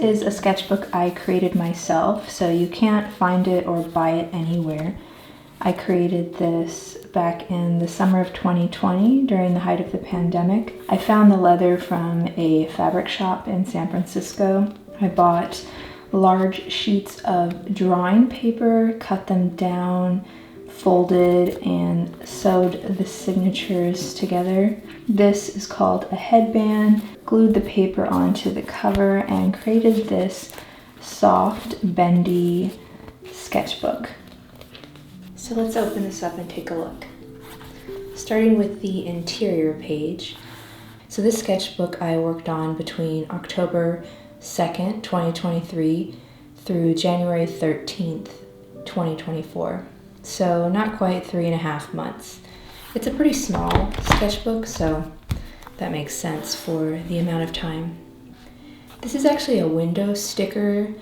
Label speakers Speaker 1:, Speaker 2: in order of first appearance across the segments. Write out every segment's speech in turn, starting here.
Speaker 1: is a sketchbook I created myself, so you can't find it or buy it anywhere. I created this back in the summer of 2020 during the height of the pandemic. I found the leather from a fabric shop in San Francisco. I bought large sheets of drawing paper, cut them down, folded, and sewed the signatures together. This is called a headband. Glued the paper onto the cover and created this soft, bendy sketchbook. So let's open this up and take a look. Starting with the interior page. So this sketchbook I worked on between October 2nd, 2023 through January 13th, 2024. So not quite 3.5 months. It's a pretty small sketchbook, so that makes sense for the amount of time. This is actually a window sticker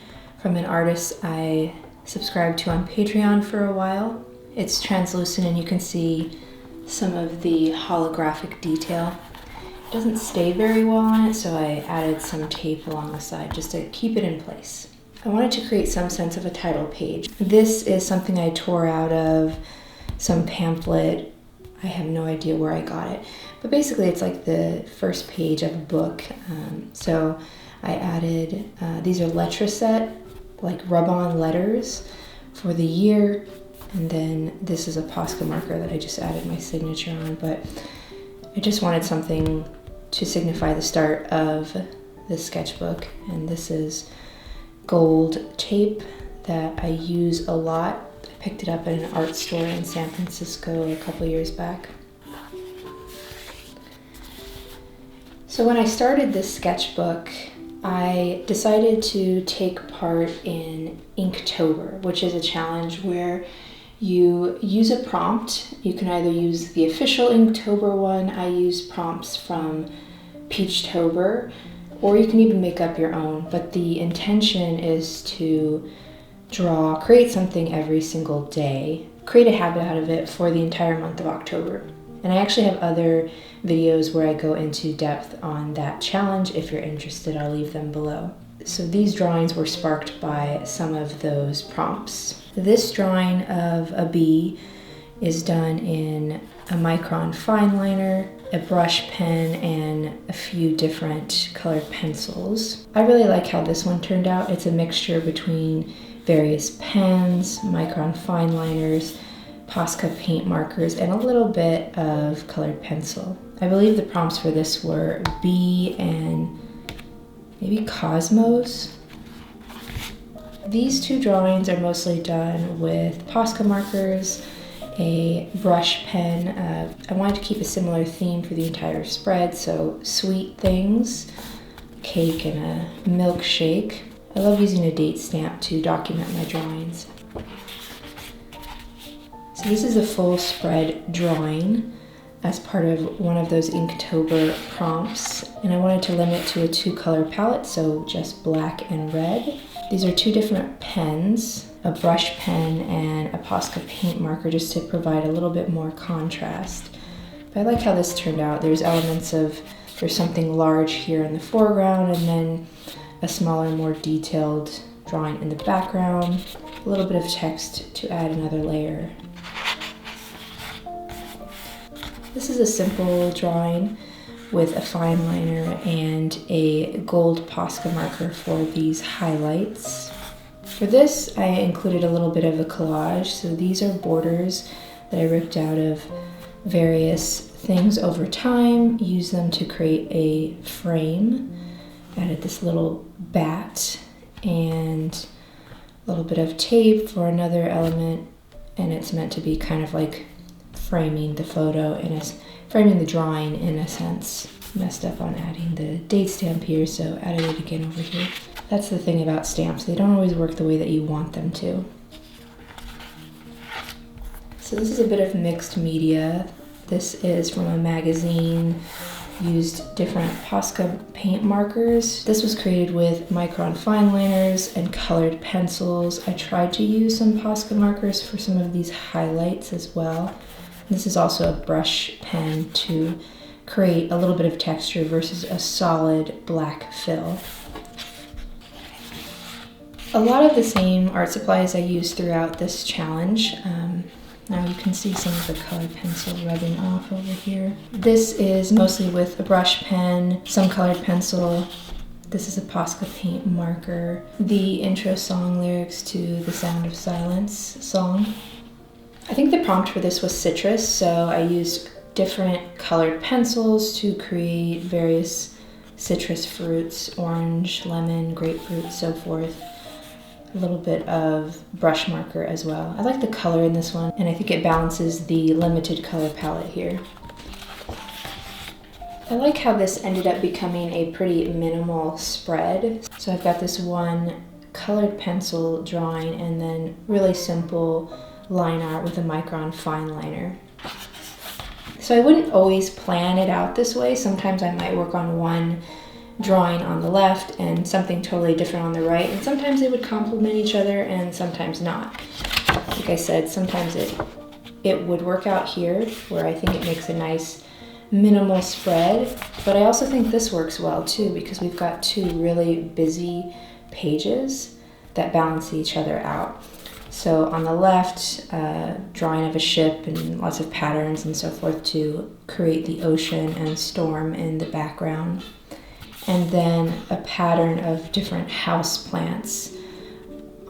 Speaker 1: from an artist I subscribed to on Patreon for a while. It's translucent and you can see some of the holographic detail. It doesn't stay very well on it, so I added some tape along the side just to keep it in place. I wanted to create some sense of a title page. This is something I tore out of some pamphlet. I have no idea where I got it, but basically it's like the first page of a book. So I added, these are letter set, like rub-on letters for the year, and then this is a Posca marker that I just added my signature on, but I just wanted something to signify the start of the sketchbook, and this is gold tape that I use a lot. I picked it up at an art store in San Francisco a couple years back. So when I started this sketchbook, I decided to take part in Inktober, which is a challenge where you use a prompt. You can either use the official Inktober one. I use prompts from Peachtober, or you can even make up your own, but the intention is to create something every single day, create a habit out of it for the entire month of October. And I actually have other videos where I go into depth on that challenge. If you're interested, I'll leave them below. So these drawings were sparked by some of those prompts. This drawing of a bee is done in a micron fine liner, a brush pen, and a few different colored pencils. I really like how this one turned out. It's a mixture between various pens, micron fine liners, Posca paint markers, and a little bit of colored pencil. I believe the prompts for this were bee and maybe cosmos. These two drawings are mostly done with Posca markers, a brush pen. I wanted to keep a similar theme for the entire spread, so sweet things, cake, and a milkshake. I love using a date stamp to document my drawings. So this is a full spread drawing as part of one of those Inktober prompts, and I wanted to limit to a 2-color palette, so just black and red. These are 2 different pens, a brush pen and a Posca paint marker, just to provide a little bit more contrast. But I like how this turned out. There's something large here in the foreground, and then a smaller, more detailed drawing in the background, a little bit of text to add another layer. This is a simple drawing with a fine liner and a gold Posca marker for these highlights. For this, I included a little bit of a collage. So these are borders that I ripped out of various things over time, used them to create a frame. Added this little bat and a little bit of tape for another element, and it's meant to be kind of like framing the framing the drawing in a sense. Messed up on adding the date stamp here, so added it again over here. That's the thing about stamps, they don't always work the way that you want them to. So this is a bit of mixed media. This is from a magazine, used different Posca paint markers. This was created with micron fine liners and colored pencils. I tried to use some Posca markers for some of these highlights as well. This is also a brush pen to create a little bit of texture versus a solid black fill. A lot of the same art supplies I used throughout this challenge. Now you can see some of the colored pencil rubbing off over here. This is mostly with a brush pen, some colored pencil. This is a Posca paint marker. The intro song lyrics to the Sound of Silence song. I think the prompt for this was citrus, so I used different colored pencils to create various citrus fruits, orange, lemon, grapefruit, so forth. A little bit of brush marker as well. I like the color in this one, and I think it balances the limited color palette here. I like how this ended up becoming a pretty minimal spread. So I've got this one colored pencil drawing and then really simple line art with a micron fine liner. So I wouldn't always plan it out this way. Sometimes I might work on one drawing on the left and something totally different on the right, and sometimes they would complement each other and sometimes not. Like I said, sometimes it would work out here where I think it makes a nice minimal spread, but I also think this works well too because we've got two really busy pages that balance each other out. So on the left, drawing of a ship and lots of patterns and so forth to create the ocean and storm in the background. And then a pattern of different house plants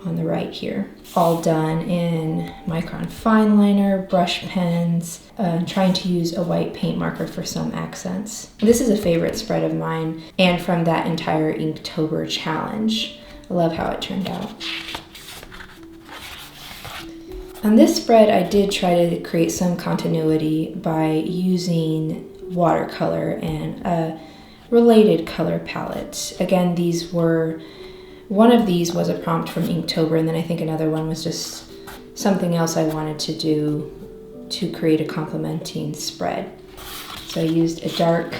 Speaker 1: on the right here. All done in micron fine liner, brush pens, trying to use a white paint marker for some accents. This is a favorite spread of mine and from that entire Inktober challenge. I love how it turned out. On this spread, I did try to create some continuity by using watercolor and a related color palette. Again, one of these was a prompt from Inktober, and then I think another one was just something else I wanted to do to create a complementing spread. So I used a dark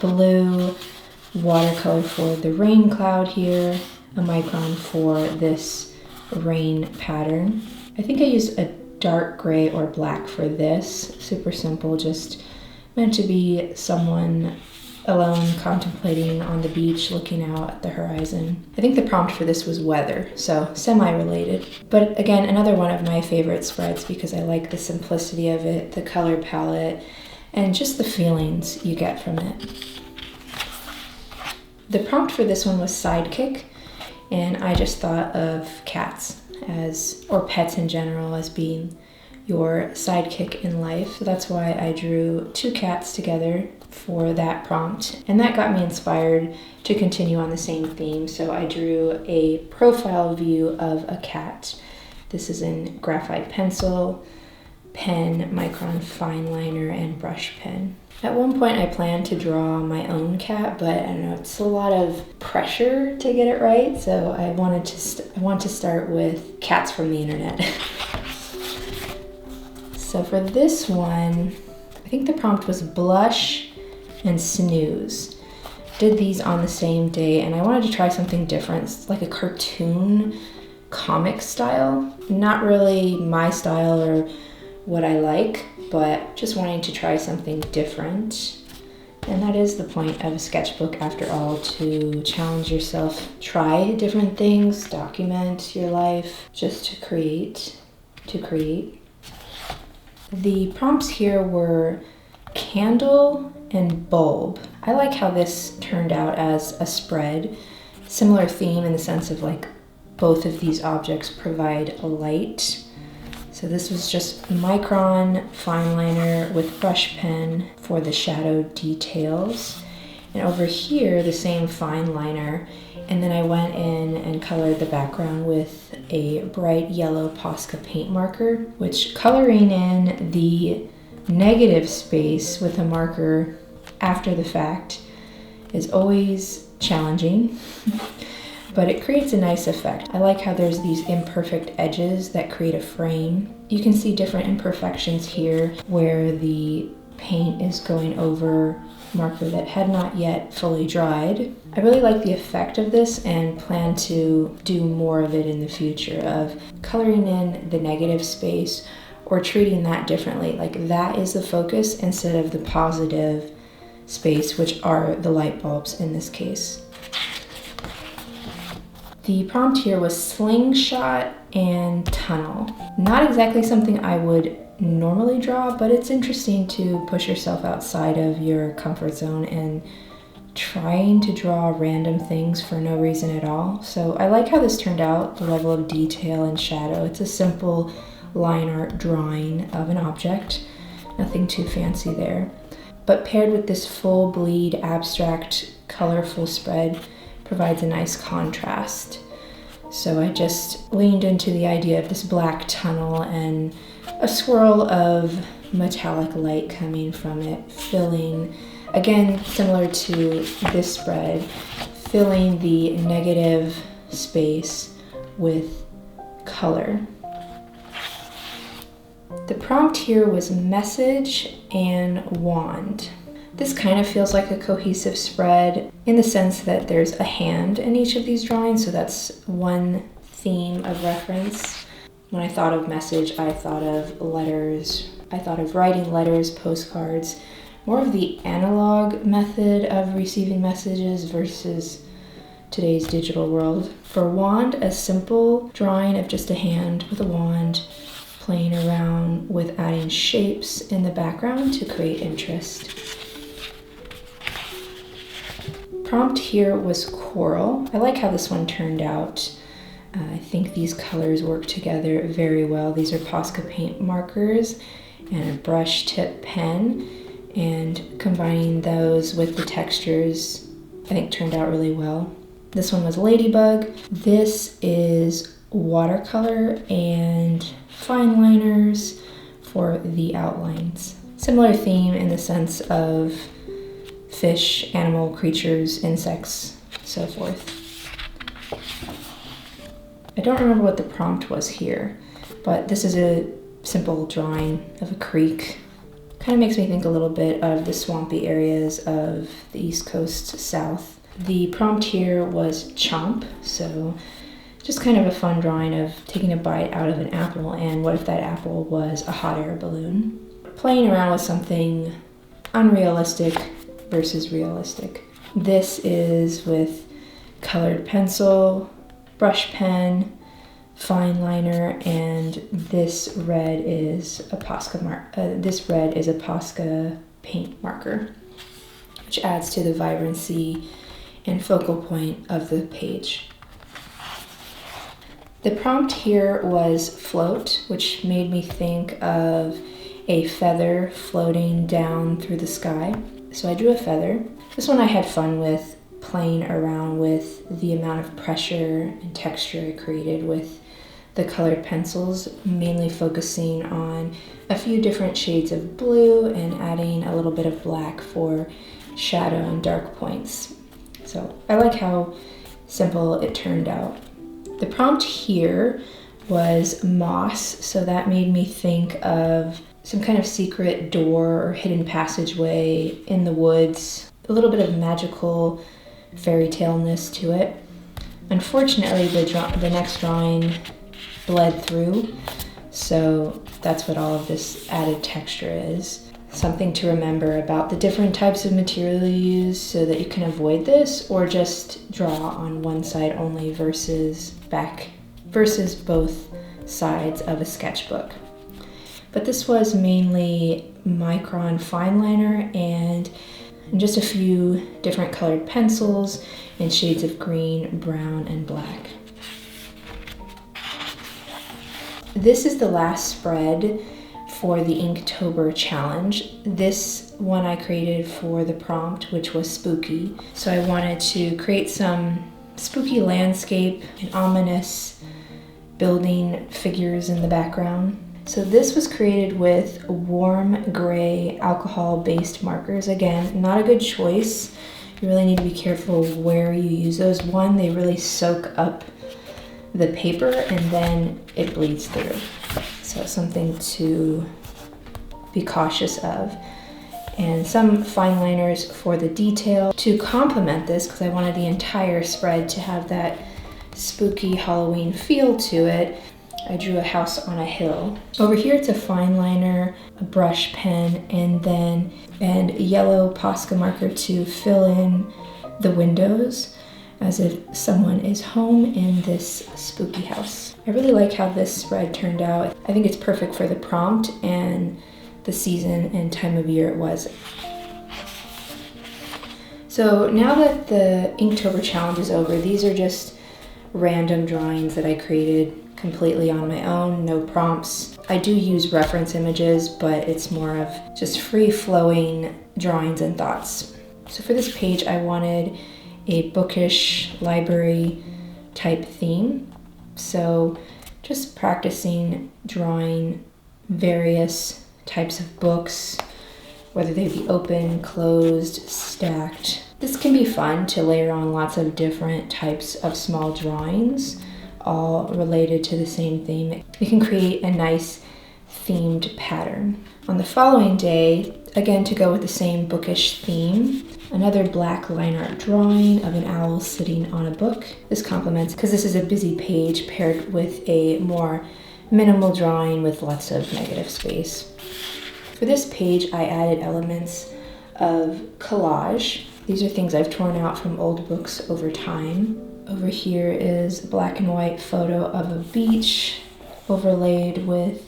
Speaker 1: blue watercolor for the rain cloud here, a micron for this rain pattern. I think I used a dark gray or black for this. Super simple, just meant to be someone alone contemplating on the beach looking out at the horizon. I think the prompt for this was weather, so semi-related. But again, another one of my favorite spreads because I like the simplicity of it, the color palette, and just the feelings you get from it. The prompt for this one was sidekick, and I just thought of cats or pets in general as being your sidekick in life. So that's why I drew two cats together for that prompt, and that got me inspired to continue on the same theme. So I drew a profile view of a cat. This is in graphite pencil, pen, micron fine liner, and brush pen. At one point I planned to draw my own cat, but I don't know, it's a lot of pressure to get it right, so I want to start with cats from the internet. So for this one, I think the prompt was blush and snooze. Did these on the same day, and I wanted to try something different. It's like a cartoon comic style. Not really my style or what I like, but just wanting to try something different. And that is the point of a sketchbook after all, to challenge yourself, try different things, document your life, just to create. The prompts here were candle and bulb. I like how this turned out as a spread. Similar theme in the sense of like both of these objects provide a light. So this was just micron fine liner with brush pen for the shadow details. And over here, the same fine liner. And then I went in and colored the background with a bright yellow Posca paint marker, which coloring in the negative space with a marker after the fact is always challenging, but it creates a nice effect. I like how there's these imperfect edges that create a frame. You can see different imperfections here where the paint is going over marker that had not yet fully dried. I really like the effect of this and plan to do more of it in the future, of coloring in the negative space or treating that differently. Like that is the focus instead of the positive space, which are the light bulbs in this case. The prompt here was slingshot and tunnel. Not exactly something I would normally draw, but it's interesting to push yourself outside of your comfort zone and trying to draw random things for no reason at all. So I like how this turned out, the level of detail and shadow. It's a simple line art drawing of an object, nothing too fancy there. But paired with this full bleed, abstract, colorful spread provides a nice contrast. So I just leaned into the idea of this black tunnel and a swirl of metallic light coming from it, filling, again, similar to this spread, filling the negative space with color. The prompt here was message and wand. This kind of feels like a cohesive spread in the sense that there's a hand in each of these drawings, so that's one theme of reference. When I thought of message, I thought of letters. I thought of writing letters, postcards, more of the analog method of receiving messages versus today's digital world. For wand, a simple drawing of just a hand with a wand, playing around with adding shapes in the background to create interest. Prompt here was coral. I like how this one turned out. I think these colors work together very well. These are Posca paint markers and a brush tip pen, and combining those with the textures I think turned out really well. This one was ladybug. This is watercolor and fine liners for the outlines. Similar theme in the sense of fish, animal, creatures, insects, so forth. I don't remember what the prompt was here, but this is a simple drawing of a creek. Kind of makes me think a little bit of the swampy areas of the East Coast South. The prompt here was chomp, so just kind of a fun drawing of taking a bite out of an apple, and what if that apple was a hot air balloon? Playing around with something unrealistic versus realistic. This is with colored pencil, brush pen, fine liner, and this red is a Posca paint marker, which adds to the vibrancy and focal point of the page. The prompt here was float, which made me think of a feather floating down through the sky. So I drew a feather. This one I had fun with, playing around with the amount of pressure and texture I created with the colored pencils, mainly focusing on a few different shades of blue and adding a little bit of black for shadow and dark points. So I like how simple it turned out. The prompt here was moss, so that made me think of some kind of secret door or hidden passageway in the woods, a little bit of magical fairy tale-ness to it. Unfortunately, the next drawing bled through, so that's what all of this added texture is. Something to remember about the different types of material you use so that you can avoid this, or just draw on one side only versus both sides of a sketchbook. But this was mainly micron fine liner and just a few different colored pencils in shades of green, brown, and black. This is the last spread for the Inktober challenge. This one I created for the prompt, which was spooky. So I wanted to create some spooky landscape and ominous building figures in the background. So this was created with warm gray alcohol-based markers. Again, not a good choice. You really need to be careful where you use those. One, they really soak up the paper and then it bleeds through. So something to be cautious of. And some fine liners for the detail to complement this, because I wanted the entire spread to have that spooky Halloween feel to it. I drew a house on a hill. Over here it's a fine liner, a brush pen, and yellow Posca marker to fill in the windows. as if someone is home in this spooky house. I really like how this spread turned out. I think it's perfect for the prompt and the season and time of year it was. So now that the Inktober challenge is over, these are just random drawings that I created completely on my own, no prompts. I do use reference images, but it's more of just free-flowing drawings and thoughts. So for this page, I wanted a bookish library type theme. So just practicing drawing various types of books, whether they be open, closed, stacked. This can be fun to layer on lots of different types of small drawings, all related to the same theme. You can create a nice themed pattern. On the following day, again to go with the same bookish theme, another black line art drawing of an owl sitting on a book. This complements, because this is a busy page paired with a more minimal drawing with lots of negative space. For this page, I added elements of collage. These are things I've torn out from old books over time. Over here is a black and white photo of a beach overlaid with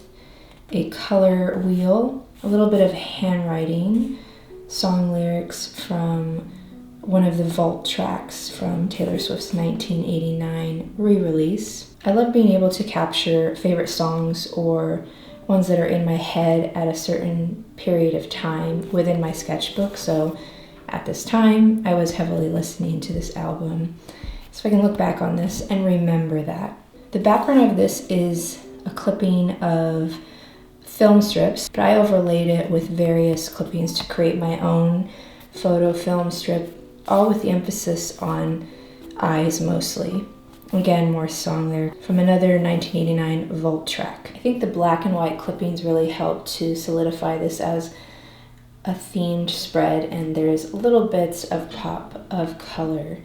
Speaker 1: a color wheel, a little bit of handwriting, song lyrics from one of the vault tracks from Taylor Swift's 1989 re-release. I love being able to capture favorite songs or ones that are in my head at a certain period of time within my sketchbook. So at this time, I was heavily listening to this album. So I can look back on this and remember that. The background of this is a clipping of film strips, but I overlaid it with various clippings to create my own photo film strip, all with the emphasis on eyes mostly. Again, more song there from another 1989 vault track. I think the black and white clippings really helped to solidify this as a themed spread, and there's little bits of pop of color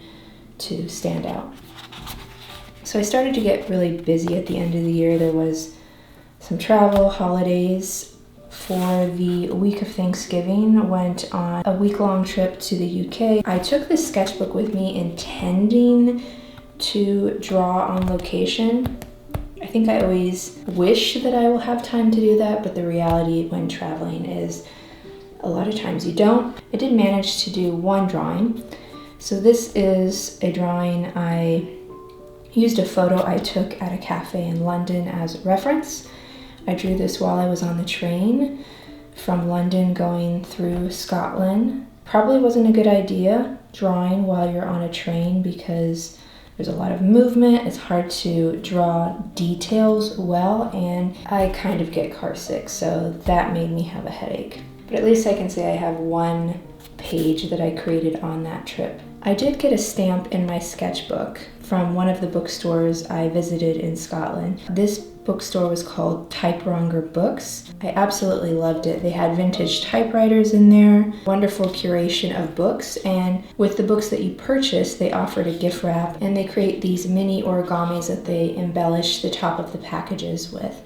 Speaker 1: to stand out. So I started to get really busy at the end of the year. There was some travel, holidays. For the week of Thanksgiving, went on a week-long trip to the UK. I took this sketchbook with me intending to draw on location. I think I always wish that I will have time to do that, but the reality when traveling is a lot of times you don't. I did manage to do one drawing. So this is a drawing I used a photo I took at a cafe in London as a reference. I drew this while I was on the train from London going through Scotland. Probably wasn't a good idea drawing while you're on a train because there's a lot of movement. It's hard to draw details well, and I kind of get car sick, so that made me have a headache. But at least I can say I have one page that I created on that trip. I did get a stamp in my sketchbook from one of the bookstores I visited in Scotland. This bookstore was called Typewriter Books. I absolutely loved it. They had vintage typewriters in there, wonderful curation of books, and with the books that you purchase, they offered a gift wrap, and they create these mini origamis that they embellish the top of the packages with.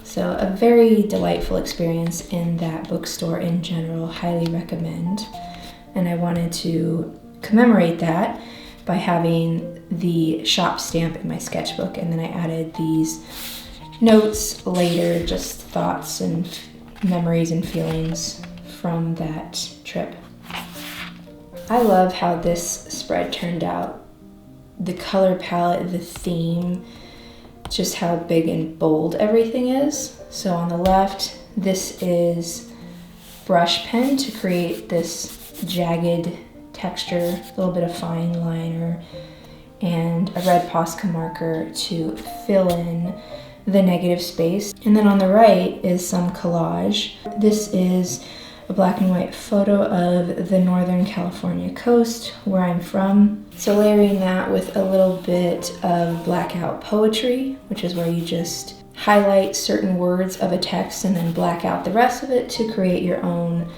Speaker 1: So a very delightful experience in that bookstore in general, highly recommend. And I wanted to commemorate that by having the shop stamp in my sketchbook, and then I added these notes later, just thoughts and memories and feelings from that trip. I love how this spread turned out. The color palette, the theme, just how big and bold everything is. So on the left, this is brush pen to create this jagged texture, a little bit of fine liner, and a red Posca marker to fill in the negative space. And then on the right is some collage. This is a black and white photo of the Northern California coast where I'm from. So layering that with a little bit of blackout poetry, which is where you just highlight certain words of a text and then black out the rest of it to create your own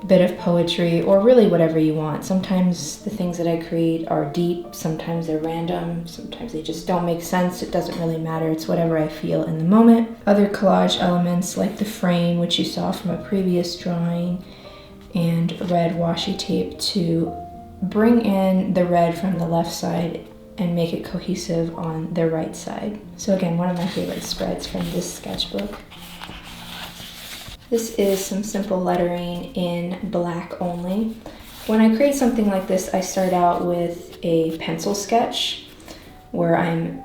Speaker 1: bit of poetry, or really whatever you want. Sometimes the things that I create are deep, sometimes they're random, sometimes they just don't make sense. It doesn't really matter. It's whatever I feel in the moment. Other collage elements like the frame, which you saw from a previous drawing, and red washi tape to bring in the red from the left side and make it cohesive on the right side. So again, one of my favorite spreads from this sketchbook. This is some simple lettering in black only. When I create something like this, I start out with a pencil sketch where I'm,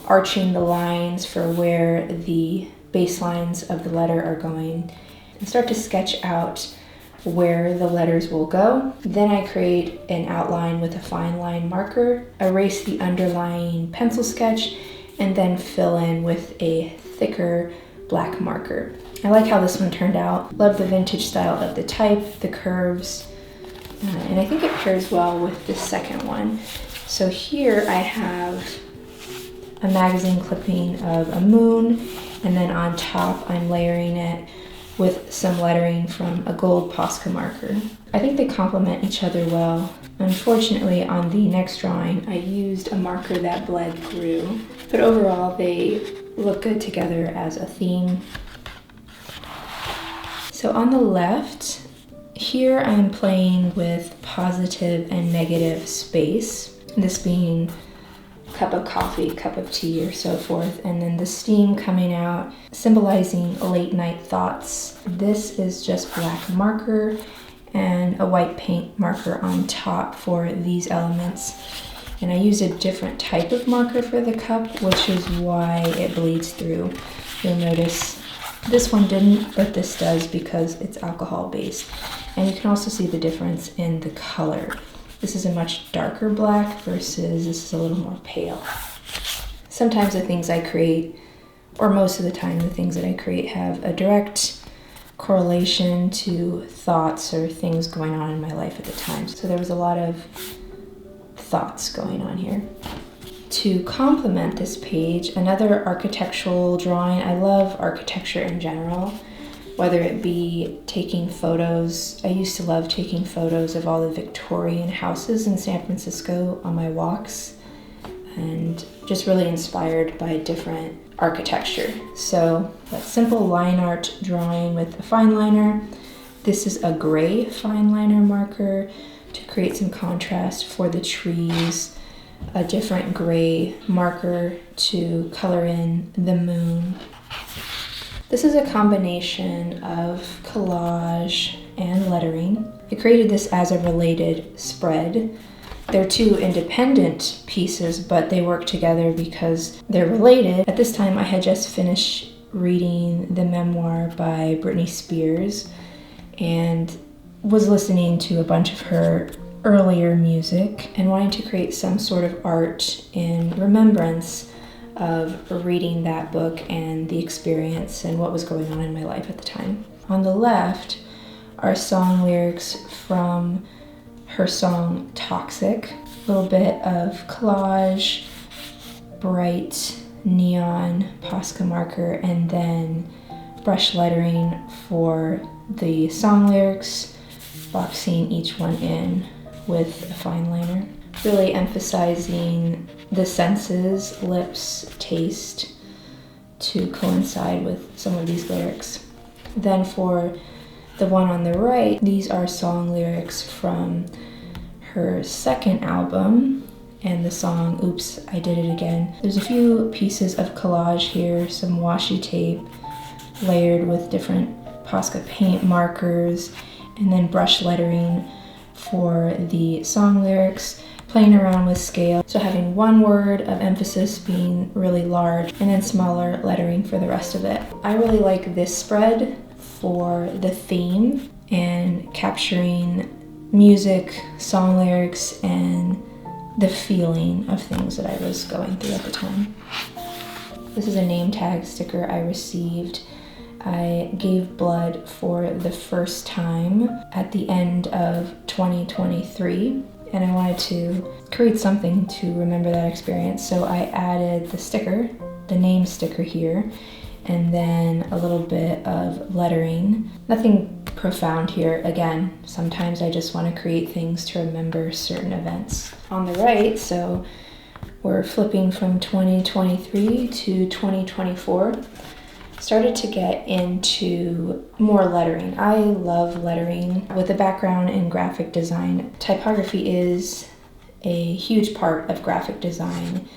Speaker 1: arching the lines for where the baselines of the letter are going, and start to sketch out where the letters will go. Then I create an outline with a fine line marker, erase the underlying pencil sketch, and then fill in with a thicker black marker. I like how this one turned out. Love the vintage style of the type, the curves, and I think it pairs well with the second one. So here I have a magazine clipping of a moon, and then on top I'm layering it with some lettering from a gold Posca marker. I think they complement each other well. Unfortunately, on the next drawing, I used a marker that bled through, but overall they look good together as a theme. So on the left, here I'm playing with positive and negative space, this being cup of coffee, cup of tea, or so forth, and then the steam coming out, symbolizing late night thoughts. This is just black marker and a white paint marker on top for these elements. And I used a different type of marker for the cup, which is why it bleeds through. You'll notice this one didn't, but this does because it's alcohol based. And you can also see the difference in the color. This is a much darker black versus this is a little more pale. Sometimes the things I create, or most of the time the things that I create, have a direct correlation to thoughts or things going on in my life at the time. So there was a lot of thoughts going on here. To complement this page, another architectural drawing. I love architecture in general, whether it be taking photos. I used to love taking photos of all the Victorian houses in San Francisco on my walks, and just really inspired by different architecture. So that simple line art drawing with a fine liner. This is a gray fine liner marker to create some contrast for the trees. A different gray marker to color in the moon. This is a combination of collage and lettering. I created this as a related spread. They're two independent pieces, but they work together because they're related. At this time, I had just finished reading the memoir by Britney Spears and was listening to a bunch of her earlier music and wanting to create some sort of art in remembrance of reading that book and the experience and what was going on in my life at the time. On the left are song lyrics from her song Toxic. A little bit of collage, bright neon Posca marker, and then brush lettering for the song lyrics, boxing each one in with a fine liner. Really emphasizing the senses, lips, taste, to coincide with some of these lyrics. Then for the one on the right, these are song lyrics from her second album and the song Oops, I Did It Again. There's a few pieces of collage here, some washi tape layered with different Posca paint markers, and then brush lettering for the song lyrics, playing around with scale. So having one word of emphasis being really large and then smaller lettering for the rest of it. I really like this spread for the theme and capturing music, song lyrics, and the feeling of things that I was going through at the time. This is a name tag sticker I received. I gave blood for the first time at the end of 2023, and I wanted to create something to remember that experience. So I added the sticker, the name sticker here, and then a little bit of lettering. Nothing profound here. Again, sometimes I just want to create things to remember certain events. On the right, so we're flipping from 2023 to 2024. started to get into more lettering. I love lettering. With a background in graphic design, typography is a huge part of graphic design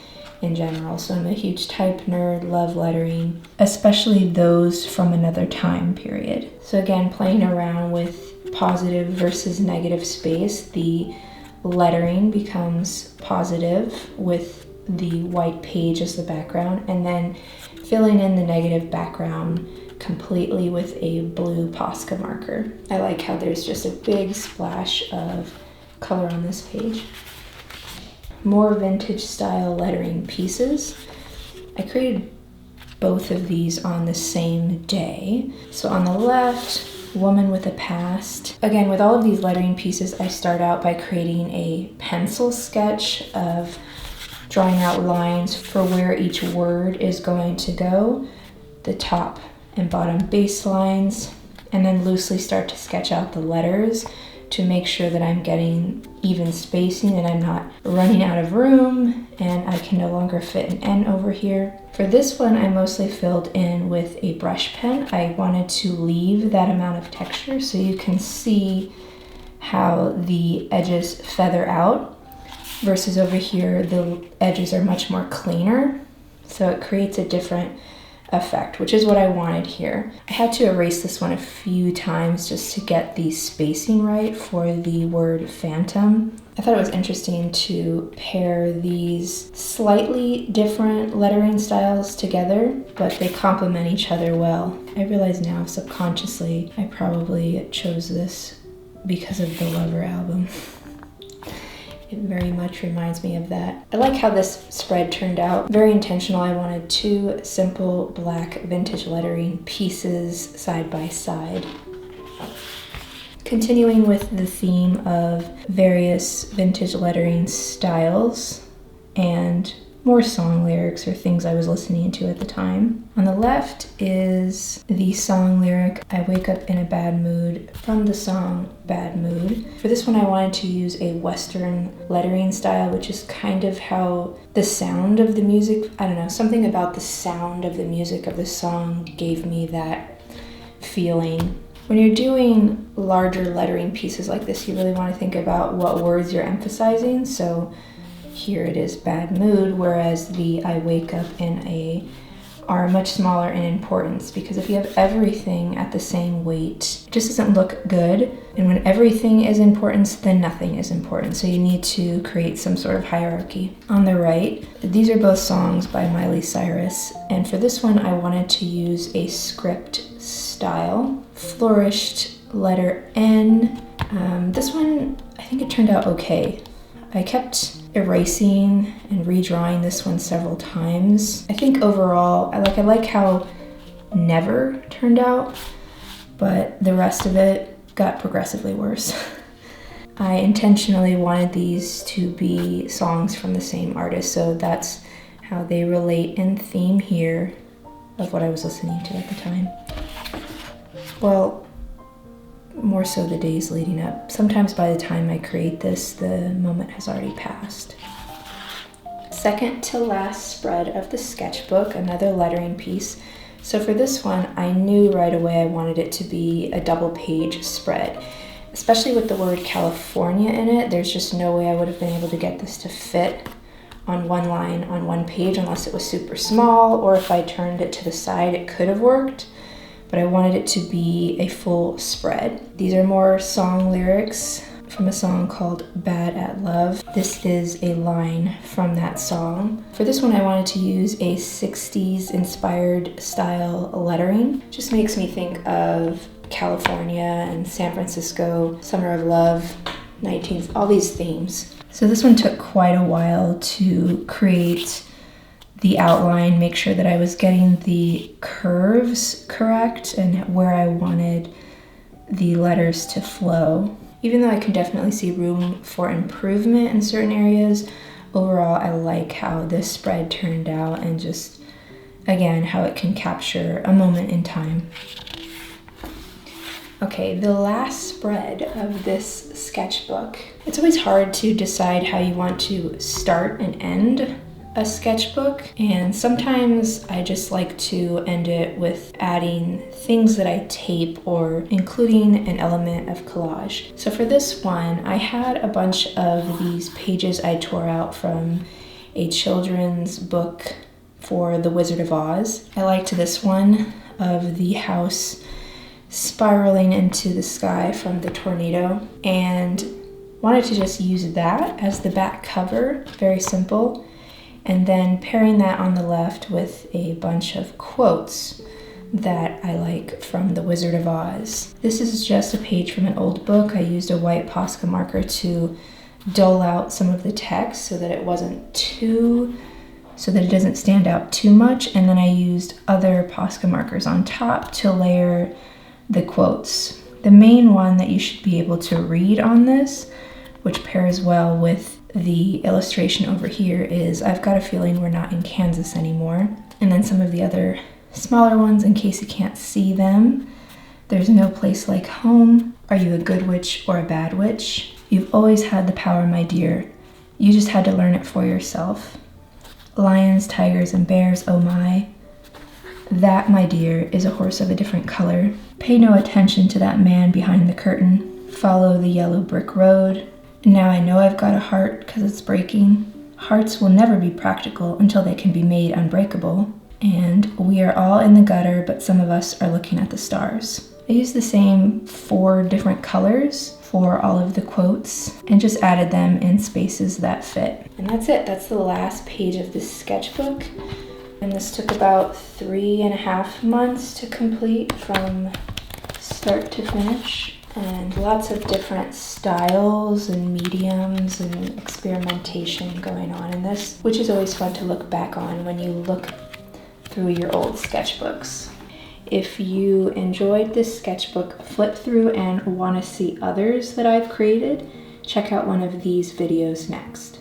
Speaker 1: in general. So I'm a huge type nerd, love lettering, especially those from another time period. So again, playing around with positive versus negative space, the lettering becomes positive with the white page as the background, and then filling in the negative background completely with a blue Posca marker. I like how there's just a big splash of color on this page. More vintage style lettering pieces. I created both of these on the same day. So on the left, Woman with a Past. Again, with all of these lettering pieces, I start out by creating a pencil sketch of drawing out lines for where each word is going to go, the top and bottom base lines, and then loosely start to sketch out the letters to make sure that I'm getting even spacing and I'm not running out of room and I can no longer fit an N over here. For this one, I mostly filled in with a brush pen. I wanted to leave that amount of texture so you can see how the edges feather out, versus over here, the edges are much more cleaner. So it creates a different effect, which is what I wanted here. I had to erase this one a few times just to get the spacing right for the word phantom. I thought it was interesting to pair these slightly different lettering styles together, but they complement each other well. I realize now subconsciously I probably chose this because of the Lover album. It very much reminds me of that. I like how this spread turned out. Very intentional. I wanted two simple black vintage lettering pieces side by side. Continuing with the theme of various vintage lettering styles and more song lyrics or things I was listening to at the time. On the left is the song lyric, I wake up in a bad mood, from the song Bad Mood. For this one, I wanted to use a Western lettering style, which is kind of how the sound of the music, I don't know, something about the sound of the music of the song gave me that feeling. When you're doing larger lettering pieces like this, you really want to think about what words you're emphasizing. So here it is Bad Mood, whereas the I wake up in a are much smaller in importance, because if you have everything at the same weight, it just doesn't look good. And when everything is important, then nothing is important. So you need to create some sort of hierarchy. On the right, these are both songs by Miley Cyrus. And for this one, I wanted to use a script style. Flourished letter N. This one, I think it turned out okay. I kept erasing and redrawing this one several times. I think overall, I like how Never turned out, but the rest of it got progressively worse. I intentionally wanted these to be songs from the same artist, so that's how they relate in theme here of what I was listening to at the time. Well, more so the days leading up. Sometimes by the time I create this, the moment has already passed. Second to last spread of the sketchbook, another lettering piece. So for this one, I knew right away I wanted it to be a double page spread. Especially with the word California in it, there's just no way I would have been able to get this to fit on one line on one page unless it was super small, or if I turned it to the side, it could have worked. But I wanted it to be a full spread. These are more song lyrics from a song called Bad at Love. This is a line from that song. For this one, I wanted to use a 60s inspired style lettering. Just makes me think of California and San Francisco, Summer of Love, 19th, all these themes. So this one took quite a while to create the outline, make sure that I was getting the curves correct and where I wanted the letters to flow. Even though I can definitely see room for improvement in certain areas, overall I like how this spread turned out and just, again, how it can capture a moment in time. Okay, the last spread of this sketchbook. It's always hard to decide how you want to start and end a sketchbook, and sometimes I just like to end it with adding things that I tape or including an element of collage. So for this one, I had a bunch of these pages I tore out from a children's book for The Wizard of Oz. I liked this one of the house spiraling into the sky from the tornado, and wanted to just use that as the back cover, very simple. And then pairing that on the left with a bunch of quotes that I like from The Wizard of Oz. This is just a page from an old book. I used a white Posca marker to dull out some of the text so that it doesn't stand out too much. And then I used other Posca markers on top to layer the quotes. The main one that you should be able to read on this, which pairs well with the illustration over here, is I've got a feeling we're not in Kansas anymore. And then some of the other smaller ones, in case you can't see them. There's no place like home. Are you a good witch or a bad witch? You've always had the power, my dear. You just had to learn it for yourself. Lions, tigers, and bears, oh my. That, my dear, is a horse of a different color. Pay no attention to that man behind the curtain. Follow the yellow brick road. Now I know I've got a heart because it's breaking. Hearts will never be practical until they can be made unbreakable. And we are all in the gutter, but some of us are looking at the stars. I used the same 4 different colors for all of the quotes and just added them in spaces that fit. And that's it. That's the last page of this sketchbook. And this took about 3.5 months to complete from start to finish. And lots of different styles and mediums and experimentation going on in this, which is always fun to look back on when you look through your old sketchbooks. If you enjoyed this sketchbook flip through and want to see others that I've created, check out one of these videos next.